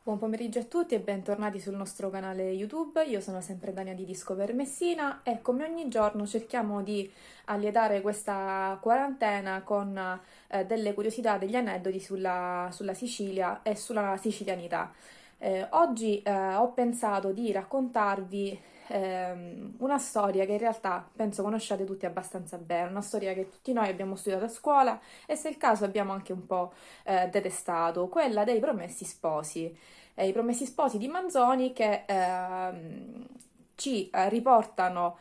Buon pomeriggio a tutti e bentornati sul nostro canale YouTube. Io sono sempre Dania di Discover Messina e come ogni giorno cerchiamo di allietare questa quarantena con delle curiosità, degli aneddoti sulla Sicilia e sulla sicilianità. Oggi ho pensato di raccontarvi una storia che in realtà penso conosciate tutti abbastanza bene, una storia che tutti noi abbiamo studiato a scuola e se è il caso abbiamo anche un po' detestato, quella dei Promessi Sposi. I Promessi Sposi di Manzoni che ci riportano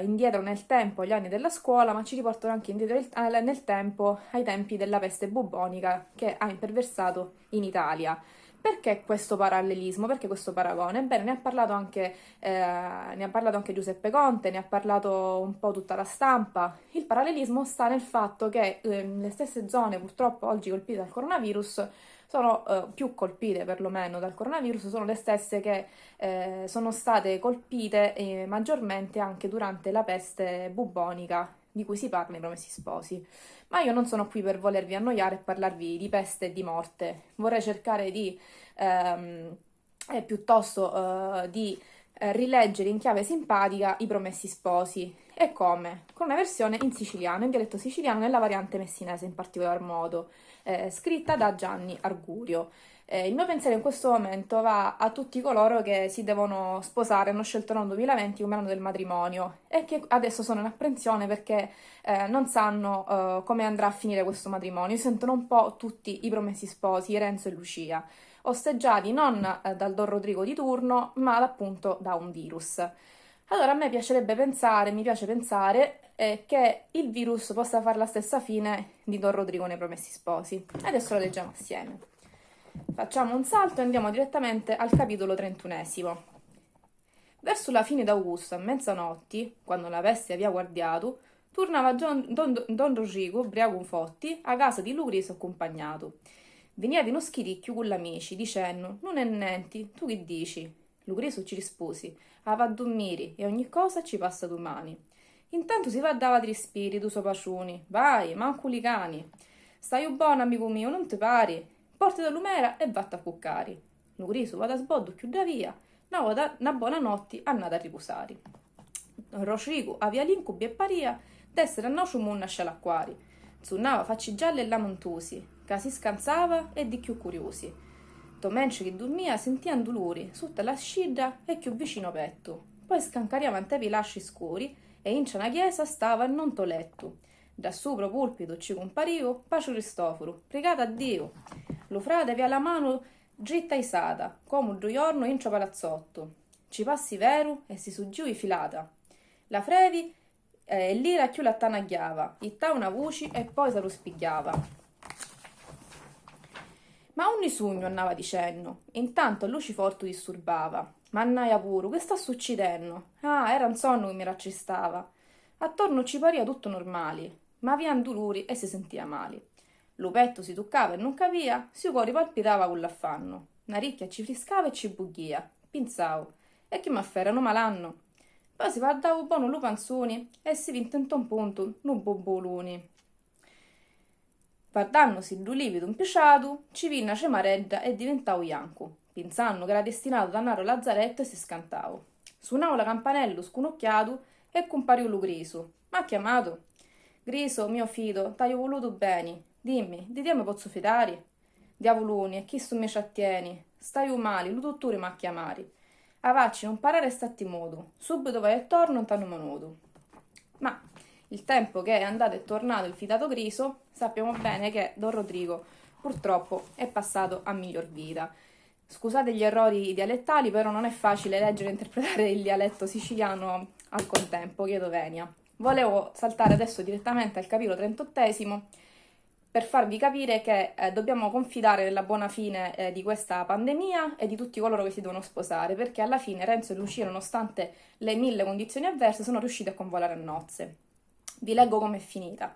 indietro nel tempo agli anni della scuola, ma ci riportano anche indietro nel tempo ai tempi della peste bubonica che ha imperversato in Italia. Perché questo parallelismo? Perché questo paragone? Ebbene, ne ha parlato anche Giuseppe Conte, ne ha parlato un po' tutta la stampa. Il parallelismo sta nel fatto che le stesse zone purtroppo oggi colpite dal coronavirus sono più colpite perlomeno dal coronavirus, sono le stesse che sono state colpite maggiormente anche durante la peste bubonica di cui si parla nei Promessi Sposi. Ma io non sono qui per volervi annoiare e parlarvi di peste e di morte. Vorrei cercare di piuttosto di rileggere in chiave simpatica i Promessi Sposi. E come? Con una versione in siciliano, in dialetto siciliano, nella variante messinese in particolar modo, scritta da Gianni Argurio. Il mio pensiero in questo momento va a tutti coloro che si devono sposare, hanno scelto l'anno 2020 come anno del matrimonio e che adesso sono in apprensione perché non sanno come andrà a finire questo matrimonio. Sentono un po' tutti i Promessi Sposi, Renzo e Lucia, osteggiati non dal Don Rodrigo di turno, ma appunto da un virus. Allora a me piacerebbe pensare, mi piace pensare che il virus possa fare la stessa fine di Don Rodrigo nei Promessi Sposi. Adesso lo leggiamo assieme. Facciamo un salto e andiamo direttamente al capitolo 31. Verso la fine d'Augusto, a mezzanotte, quando la peste aveva guardiato, tornava Don Rodrigo, ubriaco fotti, a casa di Lugriso accompagnato. Veniva di uno schiricchio con l'amici, dicendo, non è niente, tu che dici? Lugriso ci risposi, a va a dormire e ogni cosa ci passa domani. Intanto si va a dava di spirito suo paciuni, vai, manco li cani. Stai buono, amico mio, non ti pari? Porti da lumera e vatta a cuccare. Lugriso va da sboddo più da via, una buona notte andata a riposare. Rosrico avia l'incubi e paria d'essere a nocio munna a scialacquari. Zunnava facci gialle e lamontosi, che si scansava e di più curiosi. Domenci che dormia sentia un dolore sotto la scida e più vicino petto. Poi scancariava ante pilasci scuri e in una chiesa stava il nonto letto. Da sopra pulpito ci comparivo Pace Cristoforo, pregata a Dio. Lo frate aveva la mano dritta isata, come un giorno in palazzotto. Ci passi vero e si suggiù filata. La frevi e l'ira più la tanagliava, ittava una voce e poi se lo spigliava. Ma ogni sogno andava dicendo, intanto a Luciforte disturbava. Mannaia puro, che sta succedendo? Ah, era un sonno che mi raccistava. Attorno ci paria tutto normale, ma aveva dolori e si sentiva male. Lo petto si toccava e non capia, si cuore palpitava con l'affanno. Una ricchia ci friscava e ci bughia. Pensavo, e che m'affera, non malanno? Poi si guardava buono lo panzoni e si vintentò un punto, no bobboloni. Guardandosi lu livido impisciato, ci vinna cemareggia e diventavo bianco. Pensando che era destinato ad andare al lazzaretto e si scantavo. Suonavo la campanello sconocchiato e compariu lu Griso. M'ha chiamato. Griso, mio fido, t'aio voluto bene. Dimmi, di te mi posso fidare? Diavoloni, e chi su me ci attieni? Stai male, lu dottore m'ha chiamare. Avacci, non parare e statti modo. Subito vai e torno, non t'hanno minuto. Ma il tempo che è andato e tornato il fidato Griso, sappiamo bene che Don Rodrigo purtroppo è passato a miglior vita. Scusate gli errori dialettali, però non è facile leggere e interpretare il dialetto siciliano al contempo, chiedo venia. Volevo saltare adesso direttamente al capitolo 38 per farvi capire che dobbiamo confidare nella buona fine di questa pandemia e di tutti coloro che si devono sposare, perché alla fine Renzo e Lucia, nonostante le mille condizioni avverse, sono riusciti a convolare a nozze. Vi leggo com'è finita.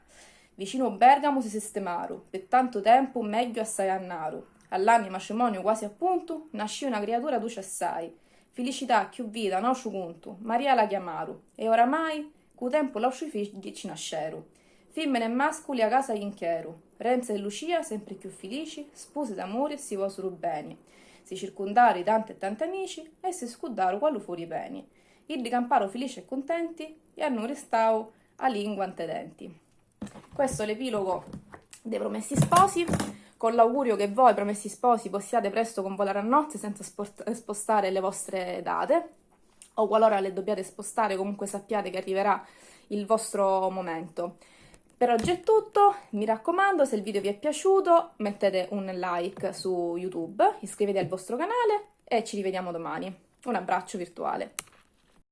Vicino Bergamo si sistemarono, per tanto tempo meglio assai a Naru. All'anno matrimonio quasi appunto, nasce una creatura duce assai. Felicità, più vita, no ciucuntu, Maria la chiamaru, e oramai, cu tempo lasciu figli ci nasceru. Femmine e mascoli a casa incheru, Renze e Lucia sempre più felici, spose d'amore e si vosero bene. Si circondaro di tanti e tanti amici e si scudaro quando fuori peni. Iddi camparo felici e contenti e hanno restau a lingua ante denti. Questo è l'epilogo dei Promessi Sposi, con l'augurio che voi, Promessi Sposi, possiate presto convolare a nozze senza spostare le vostre date, o qualora le dobbiate spostare, comunque sappiate che arriverà il vostro momento. Per oggi è tutto, mi raccomando, se il video vi è piaciuto mettete un like su YouTube, iscrivetevi al vostro canale e ci rivediamo domani. Un abbraccio virtuale.